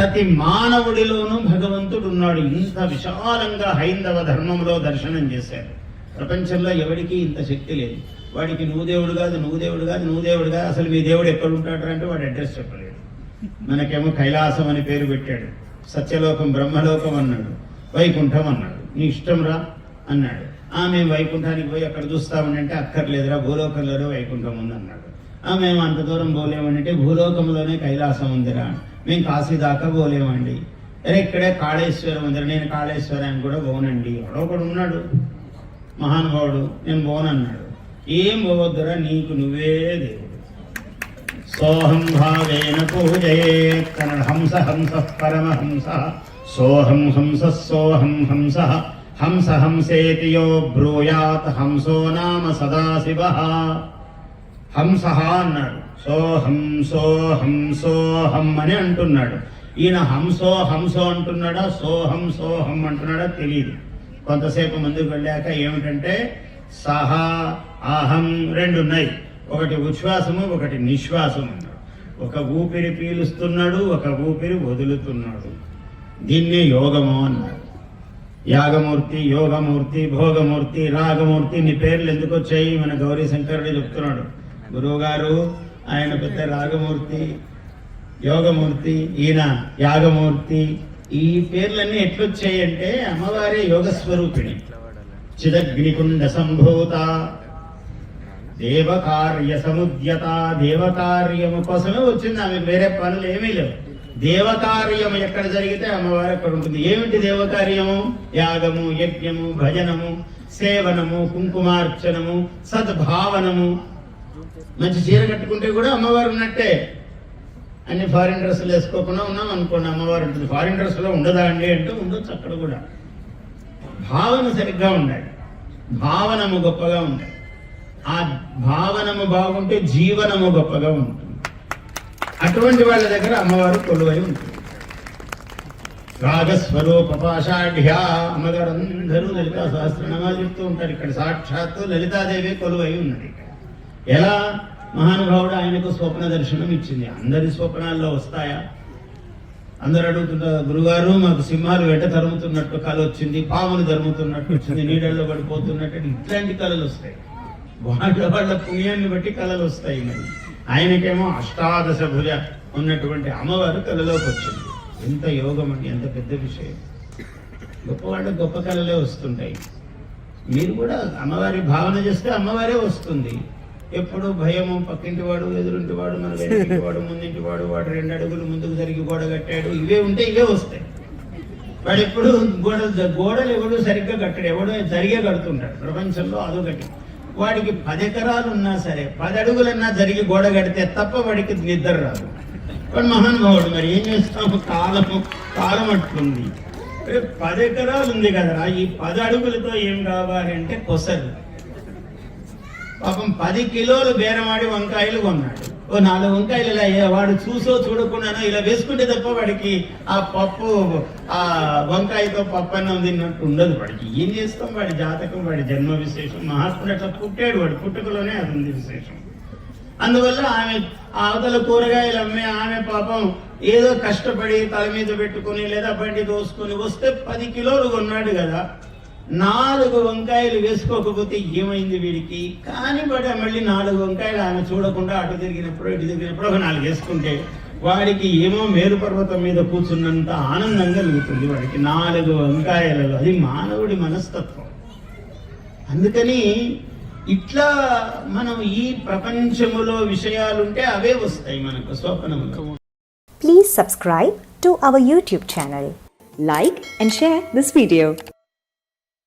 ప్రతి మానవుడిలోనూ భగవంతుడు ఉన్నాడు. ఇంత విశాలంగా హైందవ ధర్మంలో దర్శనం చేశారు. ప్రపంచంలో ఎవరికి ఇంత శక్తి లేదు. వాడికి నువ్వు దేవుడు కాదు, నువ్వు దేవుడు కాదు, నువ్వు దేవుడు కాదు, అసలు మీ దేవుడు ఎక్కడ ఉంటాడు అంటే వాడు అడ్రస్ చెప్పలేడు. మనకేమో కైలాసం అని పేరు పెట్టాడు, సత్యలోకం బ్రహ్మలోకం అన్నాడు, వైకుంఠం అన్నాడు, నీ ఇష్టం రా అన్నాడు. మేము వైకుంఠానికి పోయి అక్కడ చూస్తామని అంటే అక్కర్లేదురా, భూలోకంలోనే వైకుంఠం ఉంది అన్నాడు. మేము అంత దూరం పోలేమనంటే భూలోకంలోనే కైలాసం ఉందిరా, మేము కాశీ దాకా పోలేమండి. అరే ఇక్కడే కాళేశ్వరం ఉందిరా, నేను కాళేశ్వరానికి కూడా పోనండి. ఎవడో ఒకడు ఉన్నాడు మహానుభావుడు, నేను పోనన్నాడు. ఏం పోవద్దురా, నీకు నువ్వే దేవుడు. సోహం భావేన పూజయేత్ కన్నడ హంస హంస పరమహంస సోహం హంస సోహం హంస హంస హంసేతి యో బ్రూయాత్ హంసో నామ సదాశివః. హంస అన్నాడు, సోహం సోహం సోహం అని అంటున్నాడు. ఈయన హంసో హంసో అంటున్నాడా, సోహం సోహం అంటున్నాడా తెలియదు. కొంతసేపు ముందుకు వెళ్ళాక ఏమిటంటే సహ అహం రెండు ఉన్నాయి. ఒకటి ఉచ్ఛ్వాసము, ఒకటి నిశ్వాసము అన్నాడు. ఒక ఊపిరి పీలుస్తున్నాడు, ఒక ఊపిరి వదులుతున్నాడు. దీన్నే యోగము అన్నాడు. యాగమూర్తి, యోగమూర్తి, భోగమూర్తి, రాగమూర్తి, నీ పేర్లు ఎందుకు వచ్చాయి? మన గౌరీ శంకరుడు చెప్తున్నాడు. గురువు గారు ఆయన పెద్ద రాగమూర్తి, యోగమూర్తి, ఈయన యాగమూర్తి. ఈ పేర్లన్నీ ఎట్లొచ్చాయి అంటే అమ్మవారి యోగ స్వరూపిణి. చిదగ్నికుండ సంభూత, దేవకార్య సముద్యత. దేవకార్యము కోసమే వచ్చింది ఆమె, వేరే పనులు ఏమీ లేవు. దేవకార్యం ఎక్కడ జరిగితే అమ్మవారు అక్కడ ఉంటుంది. ఏమిటి దేవకార్యము? యాగము, యజ్ఞము, భజనము, సేవనము, కుంకుమార్చనము, సద్భావనము. మంచి చీర కట్టుకుంటే కూడా అమ్మవారు ఉన్నట్టే. అన్ని ఫారిన్ డ్రెస్సులు వేసుకోకుండా ఉన్నాం అనుకోండి, అమ్మవారు ఉంటుంది. ఫారిన్ డ్రెస్సులో ఉండదా అండి అంటే ఉండొచ్చు. అక్కడ కూడా భావన సరిగ్గా ఉండాలి, భావనము గొప్పగా ఉండాలి. ఆ భావనము బాగుంటే జీవనము గొప్పగా ఉంటుంది. అటువంటి వాళ్ళ దగ్గర అమ్మవారు కొలువై ఉంటుంది. రాగస్వరూప పాషాఢ్య. అమ్మగారు అందరూ లలితా సహస్రనామాలు చెప్తూ ఉంటారు. ఇక్కడ సాక్షాత్తు లలితాదేవి కొలువై ఉన్నది. ఎలా? మహానుభావుడు ఆయనకు స్వప్న దర్శనం ఇచ్చింది. అందరి స్వప్నాల్లో వస్తాయా? అందరు అడుగుతుంటారు, గురుగారు మాకు సింహాలు వెంట తరుముతున్నట్టు కళ వచ్చింది, పాములు తరుముతున్నట్టు వచ్చింది, నీడల్లో పడిపోతున్నట్టు. ఇట్లాంటి కళలు వస్తాయి. వాళ్ళ పుణ్యాన్ని బట్టి కళలు వస్తాయి. మరి ఆయనకేమో అష్టాదశ భుజ ఉన్నటువంటి అమ్మవారు కళలోకి వచ్చింది. ఎంత యోగం అండి, ఎంత పెద్ద విషయం. గొప్పవాళ్ళకి గొప్ప కళలే వస్తుంటాయి. మీరు కూడా అమ్మవారి భావన చేస్తే అమ్మవారే వస్తుంది. ఎప్పుడు భయము, పక్కింటివాడు, ఎదురింటివాడు, మన వెనకింటివాడు, ముందింటివాడు, వాడు 2 అడుగులు ముందుకు జరిగి గోడ కట్టాడు, ఇవే ఉంటే ఇవే వస్తాయి. వాడు ఎప్పుడు గోడలు ఎవడు సరిగ్గా కట్టాడు, ఎవడో జరిగే కడుతుంటాడు. ప్రపంచంలో అదొకటి. వాడికి 10 ఎకరాలు ఉన్నా సరే 10 అడుగులన్నా జరిగి గోడ కడితే తప్ప వాడికి నిద్ర రాదు. వాడు మహానుభావుడు. మరి ఏం చేస్తాము? కాలం అట్లుంది. 10 ఎకరాలు ఉంది కదరా, ఈ 10 అడుగులతో ఏం కావాలి అంటే కొసరు. పాపం 10 కిలోలు బేరమాడి వంకాయలు కొన్నాడు. ఓ 4 వంకాయలు ఇలా వాడు చూసో చూడకుండానో ఇలా వేసుకుంటే తప్ప వాడికి ఆ పప్పు, ఆ వంకాయతో పప్పు అన్నం తిన్నట్టు ఉండదు. వాడికి ఏం చేస్తాం? వాడి జాతకం, వాడి జన్మ విశేషం. మహాత్ముడు అట్లా పుట్టాడు, వాడి పుట్టుకలోనే అది ఉంది విశేషం. అందువల్ల ఆమె అవతల కూరగాయలు అమ్మే ఆమె పాపం ఏదో కష్టపడి తల మీద పెట్టుకుని లేదా బండి దోసుకొని వస్తే 10 కిలోలు కొన్నాడు కదా. 4 వంకాయలు వేసుకోకపోతే ఏమైంది వీడికి? కానీ వాడు మళ్ళీ 4 వంకాయలు ఆమె చూడకుండా అటు తిరిగినప్పుడు ఇటు తిరిగినప్పుడు ఒక 4 వేసుకుంటే వాడికి ఏమో మేరు పర్వతం మీద కూర్చున్నంత ఆనందంగా కలుగుతుంది వాడికి 4 వంకాయలలో. అది మానవుడి మనస్తత్వం. అందుకని ఇట్లా మనం ఈ ప్రపంచములో విషయాలుంటే అవే వస్తాయి మనకు స్వప్నములో. Please subscribe to our YouTube channel. Like and share this video.